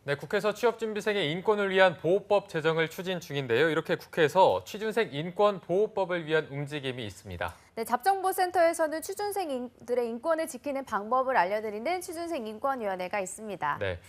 네, 국회에서 취업준비생의 인권을 위한 보호법 제정을 추진 중인데요. 이렇게 국회에서 취준생 인권 보호법을 위한 움직임이 있습니다. 네, 잡정보센터에서는 취준생들의 인권을 지키는 방법을 알려드리는 취준생 인권위원회가 있습니다. 네,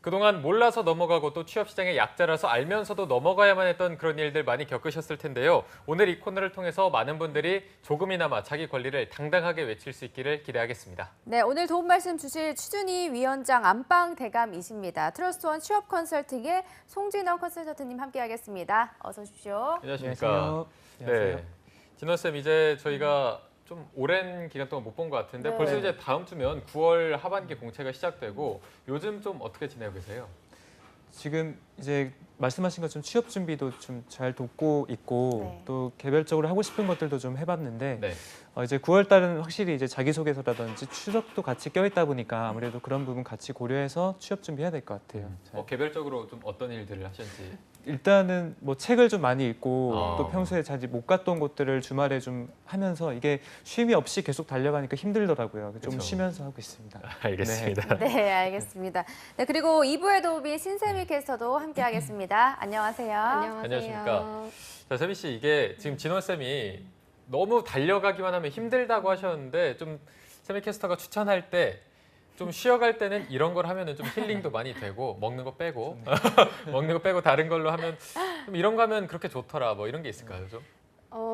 그동안 몰라서 넘어가고 또 취업시장의 약자라서 알면서도 넘어가야만 했던 그런 일들 많이 겪으셨을 텐데요. 오늘 이 코너를 통해서 많은 분들이 조금이나마 자기 권리를 당당하게 외칠 수 있기를 기대하겠습니다. 네, 오늘 도움 말씀 주실 취준위 위원장 안방 대감이십니다. 트러스트원 취업 컨설팅의 송진원 컨설턴트님 함께하겠습니다. 어서 오십시오. 안녕하십니까. 안녕하세요. 안녕하세요. 네, 진원쌤 이제 저희가 좀 오랜 기간 동안 못 본 것 같은데 네. 벌써 이제 다음 주면 9월 하반기 공채가 시작되고 요즘 좀 어떻게 지내고 계세요? 지금 이제 말씀하신 것처럼 취업 준비도 좀 잘 돕고 있고 네. 또 개별적으로 하고 싶은 것들도 좀 해봤는데 네. 이제 9월 달은 확실히 이제 자기소개서라든지 추석도 같이 껴있다 보니까 아무래도 그런 부분 같이 고려해서 취업 준비해야 될 것 같아요. 개별적으로 좀 어떤 일들을 하셨는지. 일단은 뭐 책을 좀 많이 읽고 아. 또 평소에 잘 못 갔던 곳들을 주말에 좀 하면서 이게 쉼이 없이 계속 달려가니까 힘들더라고요. 좀 그쵸. 쉬면서 하고 있습니다. 알겠습니다. 네, 알겠습니다. 네, 그리고 2부의 도우미 신세미 캐스터도 함께하겠습니다. 안녕하세요. 안녕하십니까. 자, 세미 씨 이게 지금 진원 쌤이 너무 달려가기만 하면 힘들다고 하셨는데 좀 세미 캐스터가 추천할 때 좀 쉬어갈 때는 이런 걸 하면은 좀 힐링도 많이 되고 먹는 거 빼고 먹는 거 빼고 다른 걸로 하면 좀 이런 거 하면 그렇게 좋더라 뭐 이런 게 있을까요 좀?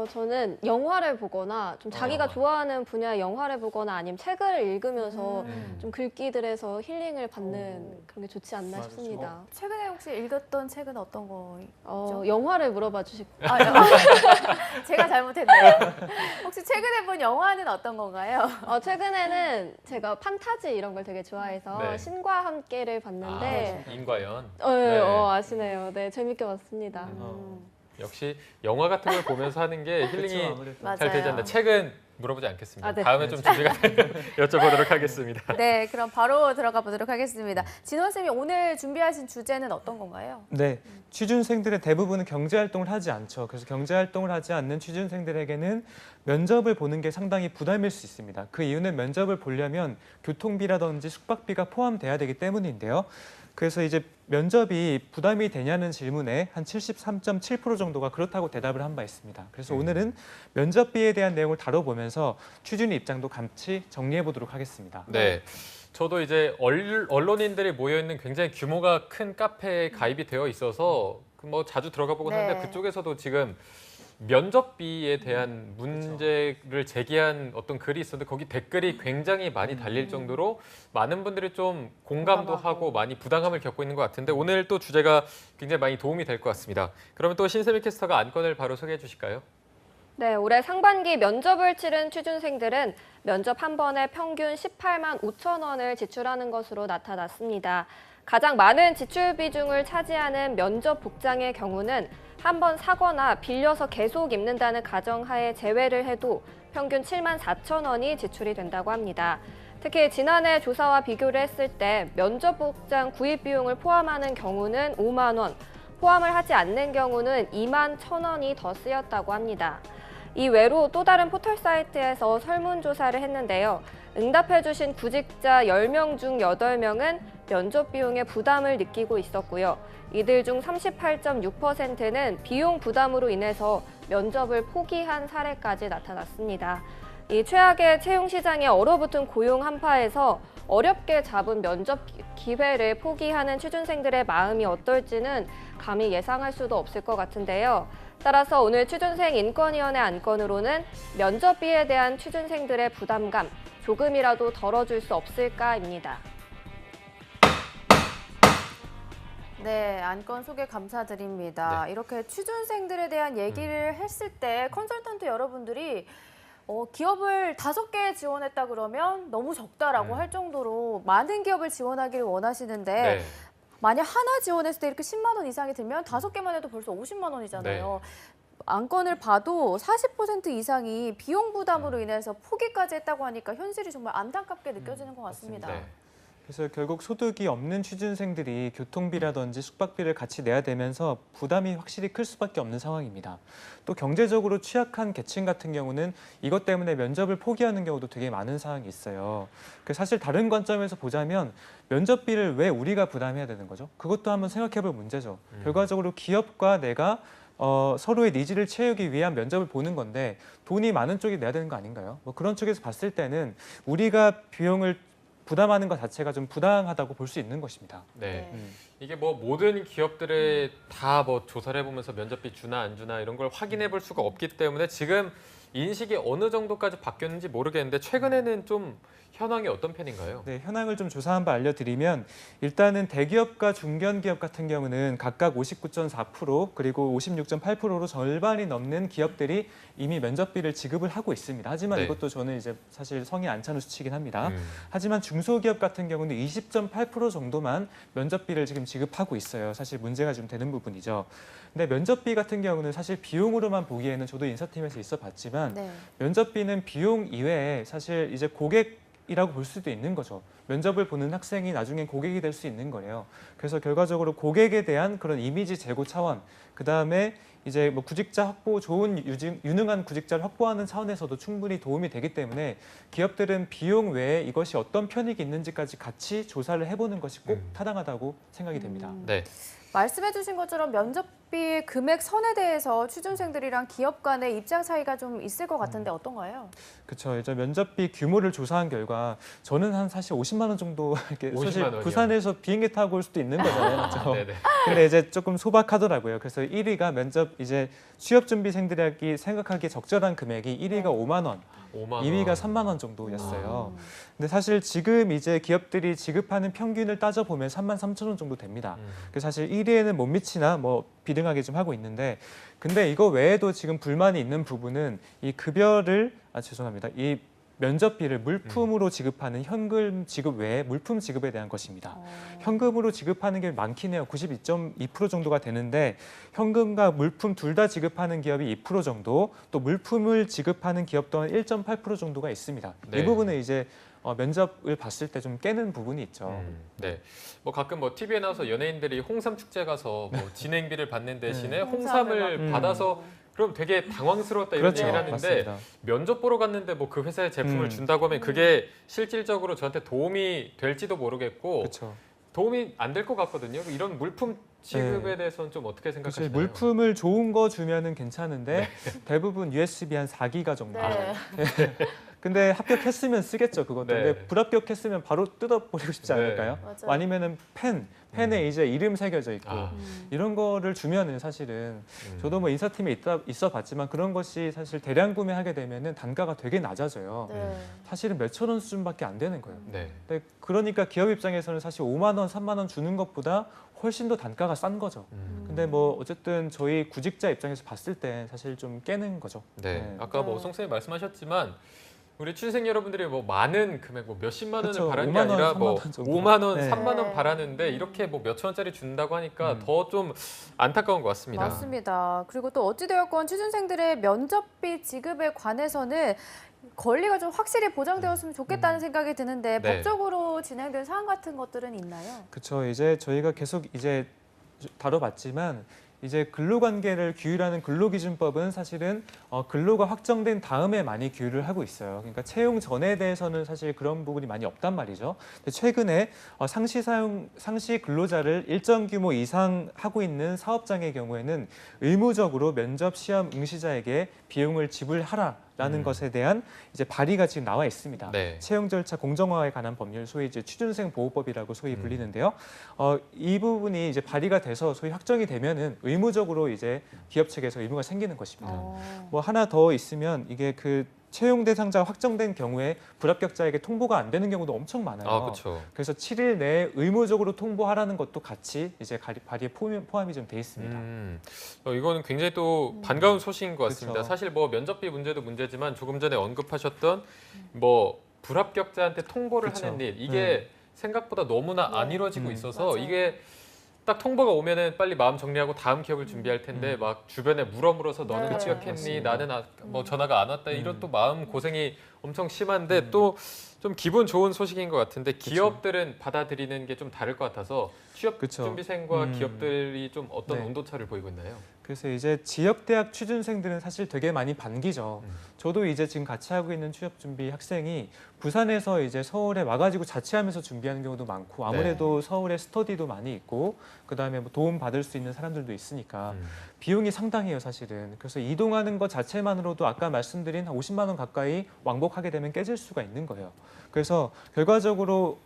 저는 영화를 보거나 좀 자기가 영화. 좋아하는 분야의 영화를 보거나 아니면 책을 읽으면서 음. 좀 글귀들에서 힐링을 받는 그런 게 좋지 않나 맞아. 싶습니다. 최근에 혹시 읽었던 책은 어떤 거? 영화를 물어봐 주시고 제가 잘못했네요. 혹시 최근에 본 영화는 어떤 건가요? 최근에는 제가 판타지 이런 걸 되게 좋아해서 네. 신과 함께를 봤는데 인과연. 아시네요. 네, 재밌게 봤습니다. 역시 영화 같은 걸 보면서 하는 게 힐링이 그렇죠, 아무래도. 맞아요. 잘 되지 않나. 책은 물어보지 않겠습니다. 네. 다음에 좀 준비가 되면 여쭤보도록 하겠습니다. 네, 그럼 바로 들어가 보도록 하겠습니다. 진원 쌤이 오늘 준비하신 주제는 어떤 건가요? 네, 취준생들의 대부분은 경제활동을 하지 않죠. 그래서 경제활동을 하지 않는 취준생들에게는 면접을 보는 게 상당히 부담일 수 있습니다. 그 이유는 면접을 보려면 교통비라든지 숙박비가 포함돼야 되기 때문인데요. 그래서 이제 면접이 부담이 되냐는 질문에 한 73.7% 정도가 그렇다고 대답을 한 바 있습니다. 그래서 오늘은 면접비에 대한 내용을 다뤄보면서 취준의 입장도 같이 정리해 보도록 하겠습니다. 네. 저도 이제 언론인들이 모여 있는 굉장히 규모가 큰 카페에 가입이 되어 있어서 뭐 자주 들어가 보곤 네. 하는데 그쪽에서도 지금 면접비에 대한 문제를 제기한 어떤 글이 있었는데 거기 댓글이 굉장히 많이 달릴 정도로 많은 분들이 좀 공감도 하고 많이 부담감을 겪고 있는 것 같은데 오늘 또 주제가 굉장히 많이 도움이 될 것 같습니다. 그러면 또 신세미 캐스터가 안건을 바로 소개해 주실까요? 네, 올해 상반기 면접을 치른 취준생들은 면접 한 번에 평균 18만 5천 원을 지출하는 것으로 나타났습니다. 가장 많은 지출 비중을 차지하는 면접 복장의 경우는 한 번 사거나 빌려서 계속 입는다는 가정하에 제외를 해도 평균 7만 4천 원이 지출이 된다고 합니다. 특히 지난해 조사와 비교를 했을 때 면접 복장 구입 비용을 포함하는 경우는 5만 원, 포함을 하지 않는 경우는 2만 1천 원이 더 쓰였다고 합니다. 이 외로 또 다른 포털 사이트에서 설문조사를 했는데요. 응답해주신 구직자 10명 중 8명은 면접 비용에 부담을 느끼고 있었고요. 이들 중 38.6%는 비용 부담으로 인해서 면접을 포기한 사례까지 나타났습니다. 이 최악의 채용 시장에 얼어붙은 고용 한파에서 어렵게 잡은 면접 기회를 포기하는 취준생들의 마음이 어떨지는 감히 예상할 수도 없을 것 같은데요. 따라서 오늘 취준생 인권위원회 안건으로는 면접비에 대한 취준생들의 부담감 조금이라도 덜어줄 수 없을까입니다. 네, 안건 소개 감사드립니다. 네. 이렇게 취준생들에 대한 얘기를 했을 때 컨설턴트 여러분들이 기업을 5개 지원했다 그러면 너무 적다라고 할 정도로 많은 기업을 지원하기를 원하시는데 네. 만약 하나 지원했을 때 이렇게 10만 원 이상이 들면 5개만 해도 벌써 50만 원이잖아요. 안건을 봐도 40% 이상이 비용 부담으로 인해서 포기까지 했다고 하니까 현실이 정말 안타깝게 느껴지는 것 같습니다. 네. 그래서 결국 소득이 없는 취준생들이 교통비라든지 숙박비를 같이 내야 되면서 부담이 확실히 클 수밖에 없는 상황입니다. 또 경제적으로 취약한 계층 같은 경우는 이것 때문에 면접을 포기하는 경우도 되게 많은 상황이 있어요. 사실 다른 관점에서 보자면 면접비를 왜 우리가 부담해야 되는 거죠? 그것도 한번 생각해 볼 문제죠. 결과적으로 기업과 내가 서로의 니즈를 채우기 위한 면접을 보는 건데 돈이 많은 쪽이 내야 되는 거 아닌가요? 뭐 그런 쪽에서 봤을 때는 우리가 비용을 부담하는 것 자체가 좀 부당하다고 볼 수 있는 것입니다. 네. 이게 뭐 모든 기업들에 다 뭐 조사를 해보면서 면접비 주나 안 주나 이런 걸 확인해 볼 수가 없기 때문에 지금 인식이 어느 정도까지 바뀌었는지 모르겠는데 최근에는 좀 현황이 어떤 편인가요? 네, 현황을 좀 조사한 바 알려드리면 일단은 대기업과 중견기업 같은 경우는 각각 59.4% 그리고 56.8%로 절반이 넘는 기업들이 이미 면접비를 지급을 하고 있습니다. 하지만 네. 이것도 저는 이제 사실 성이 안 차는 수치이긴 합니다. 하지만 중소기업 같은 경우는 20.8% 정도만 면접비를 지금 지급하고 있어요. 사실 문제가 좀 되는 부분이죠. 근데 면접비 같은 경우는 사실 비용으로만 보기에는 저도 인사팀에서 있어 봤지만 네. 면접비는 비용 이외에 사실 이제 고객이라고 볼 수도 있는 거죠. 면접을 보는 학생이 나중에 고객이 될 수 있는 거예요. 그래서 결과적으로 고객에 대한 그런 이미지 제고 차원, 그 다음에 이제 뭐 구직자 확보, 좋은 유능한 구직자를 확보하는 차원에서도 충분히 도움이 되기 때문에 기업들은 비용 외에 이것이 어떤 편익이 있는지까지 같이 조사를 해보는 것이 꼭 타당하다고 생각이 됩니다. 네. 말씀해주신 것처럼 면접비 금액 선에 대해서 취준생들이랑 기업 간의 입장 차이가 좀 있을 것 같은데 어떤가요? 그렇죠. 이제 면접비 규모를 조사한 결과 저는 한 사실 50만 원 정도 이렇게 50만 사실 원이요? 부산에서 비행기 타고 올 수도 있는 거잖아요. 그렇죠? 네네. 근데 이제 조금 소박하더라고요. 그래서 1위가 면접 이제 취업 준비생들이 생각하기에 적절한 금액이 1위가 5만 원, 5만 원. 2위가 3만 원 정도였어요. 근데 사실 지금 이제 기업들이 지급하는 평균을 따져 보면 3만 3천 원 정도 됩니다. 그래서 사실 1위에는 못 미치나 뭐 비등하게 좀 하고 있는데, 근데 이거 외에도 지금 불만이 있는 부분은 이 급여를 죄송합니다. 이 면접비를 물품으로 지급하는 현금 지급 외에 물품 지급에 대한 것입니다. 현금으로 지급하는 게 많긴 해요. 92.2% 정도가 되는데 현금과 물품 둘 다 지급하는 기업이 2% 정도, 또 물품을 지급하는 기업 또한 1.8% 정도가 있습니다. 네. 이 부분은 이제 면접을 봤을 때 좀 깨는 부분이 있죠. 네. 뭐 가끔 뭐 TV에 나와서 연예인들이 홍삼 축제 가서 뭐 진행비를 받는 대신에 네. 홍삼을 홍삼을 받아서 그럼 되게 당황스러웠다 이런 그렇죠. 얘기를 하는데 맞습니다. 면접 보러 갔는데 뭐 그 회사의 제품을 준다고 하면 그게 실질적으로 저한테 도움이 될지도 모르겠고 그렇죠. 도움이 안 될 것 같거든요. 이런 물품 지급에 네. 대해서는 좀 어떻게 사실 생각하시나요? 물품을 좋은 거 주면은 괜찮은데 대부분 USB 한 4기가 정도. 네. 근데 합격했으면 쓰겠죠, 그것도. 네. 근데 불합격했으면 바로 뜯어버리고 싶지 네. 않을까요? 맞아요. 아니면은 펜에 이제 이름 새겨져 있고 아. 이런 거를 주면은 사실은 저도 뭐 인사팀에 있어 봤지만 그런 것이 사실 대량 구매하게 되면은 단가가 되게 낮아져요. 네. 사실은 몇천 원 수준밖에 안 되는 거예요. 네. 근데 그러니까 기업 입장에서는 사실 5만 원, 3만 원 주는 것보다 훨씬 더 단가가 싼 거죠. 근데 뭐 어쨌든 저희 구직자 입장에서 봤을 때 사실 좀 깨는 거죠. 네. 네. 아까 뭐 네. 송 선생님 말씀하셨지만 우리 취준생 여러분들이 뭐 많은 금액 뭐 몇십만 원을 그쵸. 바라는 게 5만 원, 아니라 3만 뭐 원 정도. 5만 원, 네. 3만 원 네. 바라는데 이렇게 뭐 몇천 원짜리 준다고 하니까 더 좀 안타까운 것 같습니다. 맞습니다. 그리고 또 어찌되었건 취준생들의 면접비 지급에 관해서는 권리가 좀 확실히 보장되었으면 좋겠다는 생각이 드는데 네. 법적으로 진행된 사항 같은 것들은 있나요? 그렇죠. 이제 저희가 계속 이제 다뤄봤지만 이제 근로관계를 규율하는 근로기준법은 사실은 근로가 확정된 다음에 많이 규율을 하고 있어요. 그러니까 채용 전에 대해서는 사실 그런 부분이 많이 없단 말이죠. 근데 최근에 상시 근로자를 일정 규모 이상 하고 있는 사업장의 경우에는 의무적으로 면접 시험 응시자에게 비용을 지불하라라는 것에 대한 이제 발의가 지금 나와 있습니다. 네. 채용 절차 공정화에 관한 법률, 소위 이제 취준생 보호법이라고 소위 불리는데요. 이 부분이 이제 발의가 돼서 소위 확정이 되면은 의무적으로 이제 기업 측에서 의무가 생기는 것입니다. 뭐 하나 더 있으면 이게 그 채용 대상자가 확정된 경우에 불합격자에게 통보가 안 되는 경우도 엄청 많아요. 아, 그렇죠. 그래서 7일 내에 의무적으로 통보하라는 것도 같이 이제 발의에 포함이 좀 돼 있습니다. 이거는 굉장히 또 반가운 소식인 것 같습니다. 그쵸. 사실 뭐 면접비 문제도 문제지만 조금 전에 언급하셨던 뭐 불합격자한테 통보를 그쵸. 하는 일 이게 생각보다 너무나 안 네. 이루어지고 있어서 맞아요. 이게 딱 통보가 오면은 빨리 마음 정리하고 다음 기업을 준비할 텐데 막 주변에 물어물어서 너는 네. 합격했니? 맞습니다. 나는 뭐 전화가 안 왔다 이런 또 마음 고생이 엄청 심한데 또 좀 기분 좋은 소식인 것 같은데 기업들은 받아들이는 게 좀 다를 것 같아서 취업 그쵸. 준비생과 기업들이 좀 어떤 네. 온도차를 보이고 있나요? 그래서 이제 지역대학 취준생들은 사실 되게 많이 반기죠. 저도 이제 지금 같이 하고 있는 취업준비 학생이 부산에서 이제 서울에 와가지고 자취하면서 준비하는 경우도 많고 아무래도 서울에 스터디도 많이 있고 그다음에 뭐 도움 받을 수 있는 사람들도 있으니까 비용이 상당해요, 사실은. 그래서 이동하는 것 자체만으로도 아까 말씀드린 한 50만 원 가까이 왕복하게 되면 깨질 수가 있는 거예요. 그래서 결과적으로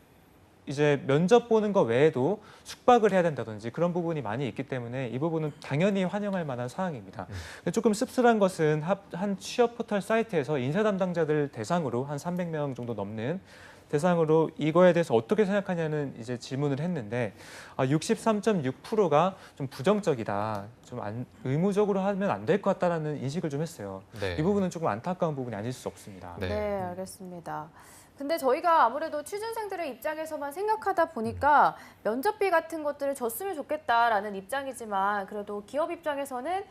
이제 면접 보는 거 외에도 숙박을 해야 된다든지 그런 부분이 많이 있기 때문에 이 부분은 당연히 환영할 만한 사항입니다. 근데 조금 씁쓸한 것은 한 취업 포털 사이트에서 인사 담당자들 대상으로 한 300명 정도 넘는 대상으로 이거에 대해서 어떻게 생각하냐는 이제 질문을 했는데 63.6%가 좀 부정적이다. 좀 의무적으로 하면 안 될 것 같다라는 인식을 좀 했어요. 네. 이 부분은 조금 안타까운 부분이 아닐 수 없습니다. 네. 네, 알겠습니다. 근데 저희가 아무래도 취준생들의 입장에서만 생각하다 보니까 면접비 같은 것들을 줬으면 좋겠다라는 입장이지만 그래도 기업 입장에서는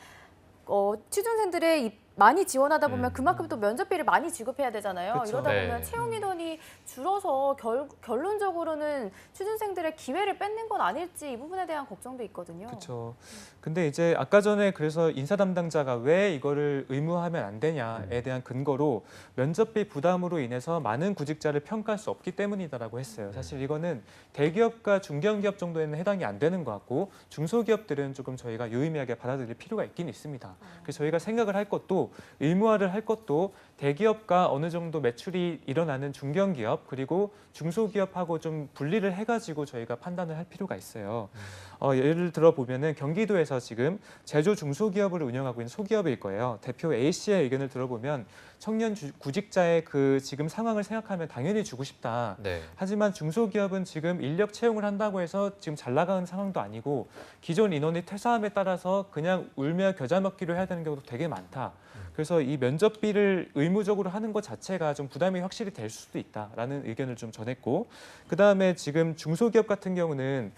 취준생들의 많이 지원하다 보면 그만큼 또 면접비를 많이 지급해야 되잖아요. 그쵸. 이러다 네. 보면 채용 인원이 줄어서 결론적으로는 취준생들의 기회를 뺏는 건 아닐지 이 부분에 대한 걱정도 있거든요. 그렇죠. 근데 이제 아까 전에 그래서 인사 담당자가 왜 이거를 의무화하면 안 되냐에 대한 근거로 면접비 부담으로 인해서 많은 구직자를 평가할 수 없기 때문이다라고 했어요. 사실 이거는 대기업과 중견기업 정도에는 해당이 안 되는 것 같고 중소기업들은 조금 저희가 유의미하게 받아들일 필요가 있긴 있습니다. 그래서 저희가 생각을 할 것도 의무화를 할 것도 대기업과 어느 정도 매출이 일어나는 중견기업 그리고 중소기업하고 좀 분리를 해가지고 저희가 판단을 할 필요가 있어요. 예를 들어 보면은 경기도에서 지금 제조 중소기업을 운영하고 있는 소기업일 거예요. 대표 A 씨의 의견을 들어보면 청년 구직자의 그 지금 상황을 생각하면 당연히 주고 싶다. 네. 하지만 중소기업은 지금 인력 채용을 한다고 해서 지금 잘 나가는 상황도 아니고 기존 인원이 퇴사함에 따라서 그냥 울며 겨자 먹기로 해야 되는 경우도 되게 많다. 그래서 이 면접비를 의무적으로 하는 것 자체가 좀 부담이 확실히 될 수도 있다라는 의견을 좀 전했고 그다음에 지금 중소기업 같은 경우는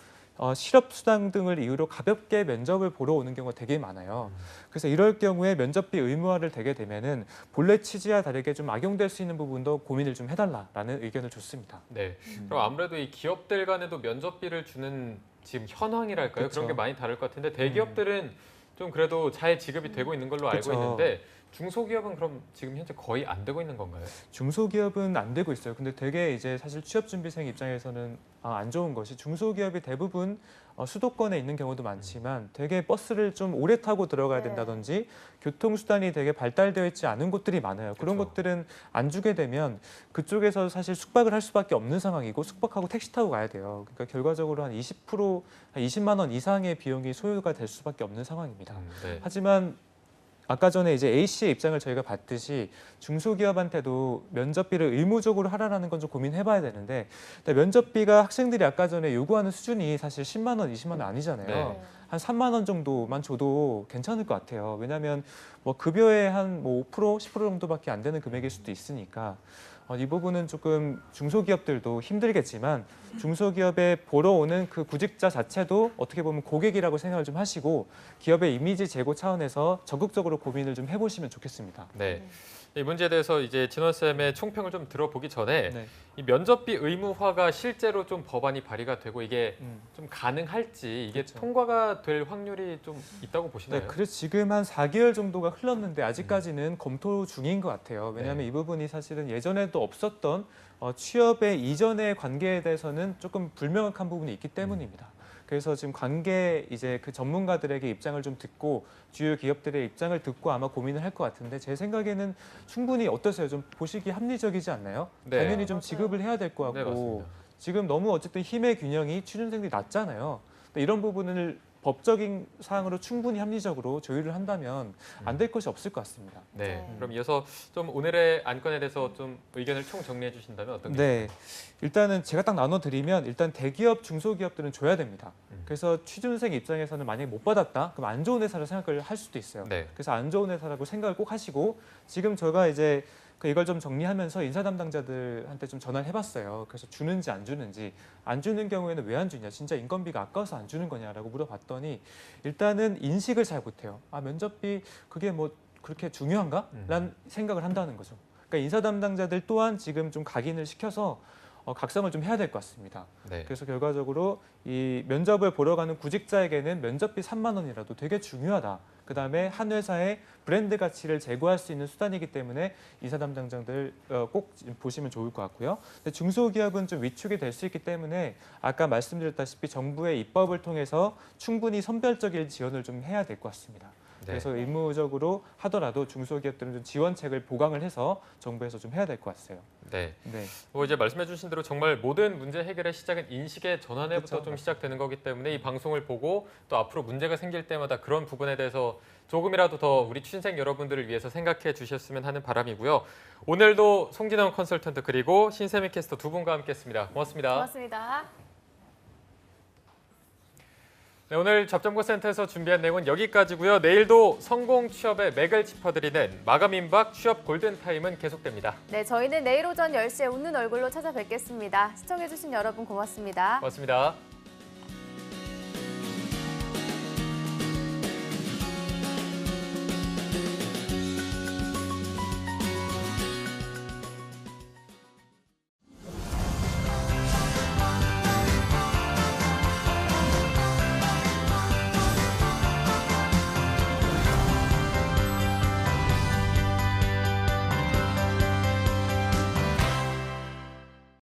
실업수당 등을 이유로 가볍게 면접을 보러 오는 경우가 되게 많아요. 그래서 이럴 경우에 면접비 의무화를 되게 되면은 본래 취지와 다르게 좀 악용될 수 있는 부분도 고민을 좀 해달라라는 의견을 줬습니다. 네. 그럼 아무래도 이 기업들 간에도 면접비를 주는 지금 현황이랄까요? 그쵸. 그런 게 많이 다를 것 같은데 대기업들은 좀 그래도 잘 지급이 되고 있는 걸로 알고 그쵸. 있는데 중소기업은 그럼 지금 현재 거의 안 되고 있는 건가요? 중소기업은 안 되고 있어요. 근데 되게 이제 사실 취업준비생 입장에서는 안 좋은 것이 중소기업이 대부분 수도권에 있는 경우도 많지만 되게 버스를 좀 오래 타고 들어가야 네. 된다든지 교통수단이 되게 발달되어 있지 않은 곳들이 많아요. 그런 그렇죠. 것들은 안 주게 되면 그쪽에서 사실 숙박을 할 수밖에 없는 상황이고 숙박하고 택시 타고 가야 돼요. 그러니까 결과적으로 한 20%, 한 20만 원 이상의 비용이 소요가 될 수밖에 없는 상황입니다. 네. 하지만 아까 전에 이제 A 씨의 입장을 저희가 봤듯이 중소기업한테도 면접비를 의무적으로 하라는 건 좀 고민해봐야 되는데 면접비가 학생들이 아까 전에 요구하는 수준이 사실 10만 원, 20만 원 아니잖아요. 네. 한 3만 원 정도만 줘도 괜찮을 것 같아요. 왜냐하면 뭐 급여의 한 뭐 5%, 10% 정도밖에 안 되는 금액일 수도 있으니까 이 부분은 조금 중소기업들도 힘들겠지만 중소기업에 보러 오는 그 구직자 자체도 어떻게 보면 고객이라고 생각을 좀 하시고 기업의 이미지 제고 차원에서 적극적으로 고민을 좀 해보시면 좋겠습니다. 네. 이 문제에 대해서 이제 진원 쌤의 총평을 좀 들어보기 전에 네. 이 면접비 의무화가 실제로 좀 법안이 발의가 되고 이게 좀 가능할지 이게 그렇죠. 통과가 될 확률이 좀 있다고 보시나요? 네, 그래서 지금 한 4개월 정도가 흘렀는데 아직까지는 검토 중인 것 같아요. 왜냐하면 네. 이 부분이 사실은 예전에도 없었던 취업의 이전의 관계에 대해서는 조금 불명확한 부분이 있기 때문입니다. 그래서 지금 관계 이제 그 전문가들에게 입장을 좀 듣고 주요 기업들의 입장을 듣고 아마 고민을 할 것 같은데 제 생각에는 충분히 어떠세요? 좀 보시기 합리적이지 않나요? 네. 당연히 좀 맞아요. 지급을 해야 될 것 같고 네, 맞습니다. 지금 너무 어쨌든 힘의 균형이 취준생들이 낮잖아요. 근데 이런 부분을 법적인 사항으로 충분히 합리적으로 조율을 한다면 안 될 것이 없을 것 같습니다. 네. 네. 그럼 이어서 좀 오늘의 안건에 대해서 좀 의견을 총 정리해 주신다면 어떤 게 네, 일단은 제가 딱 나눠드리면 일단 대기업, 중소기업들은 줘야 됩니다. 그래서 취준생 입장에서는 만약에 못 받았다, 그럼 안 좋은 회사를 생각을 할 수도 있어요. 네. 그래서 안 좋은 회사라고 생각을 꼭 하시고 지금 제가 이제 이걸 좀 정리하면서 인사 담당자들한테 좀 전화를 해봤어요. 그래서 주는지 안 주는지 안 주는 경우에는 왜 안 주냐, 진짜 인건비가 아까워서 안 주는 거냐라고 물어봤더니 일단은 인식을 잘 못해요. 면접비 그게 뭐 그렇게 중요한가? 라는 생각을 한다는 거죠. 그러니까 그러니까 인사 담당자들 또한 지금 좀 각인을 시켜서 각성을 좀 해야 될 것 같습니다. 네. 그래서 결과적으로 이 면접을 보러 가는 구직자에게는 면접비 3만 원이라도 되게 중요하다. 그다음에 한 회사의 브랜드 가치를 제고할 수 있는 수단이기 때문에 인사 담당자들 꼭 보시면 좋을 것 같고요. 근데 중소기업은 좀 위축이 될 수 있기 때문에 아까 말씀드렸다시피 정부의 입법을 통해서 충분히 선별적인 지원을 좀 해야 될 것 같습니다. 네. 그래서 의무적으로 하더라도 중소기업들은 좀 지원책을 보강을 해서 정부에서 좀 해야 될 것 같아요. 네. 네. 뭐 이제 말씀해주신 대로 정말 모든 문제 해결의 시작은 인식의 전환에부터 그렇죠. 좀 시작되는 거기 때문에 이 방송을 보고 또 앞으로 문제가 생길 때마다 그런 부분에 대해서 조금이라도 더 우리 취준생 여러분들을 위해서 생각해 주셨으면 하는 바람이고요. 오늘도 송진영 컨설턴트 그리고 신세미 캐스터 두 분과 함께했습니다. 고맙습니다. 고맙습니다. 네, 오늘 접점고 센터에서 준비한 내용은 여기까지고요. 내일도 성공 취업의 맥을 짚어드리는 마감 임박 취업 골든타임은 계속됩니다. 네, 저희는 내일 오전 10시에 웃는 얼굴로 찾아뵙겠습니다. 시청해주신 여러분 고맙습니다. 고맙습니다.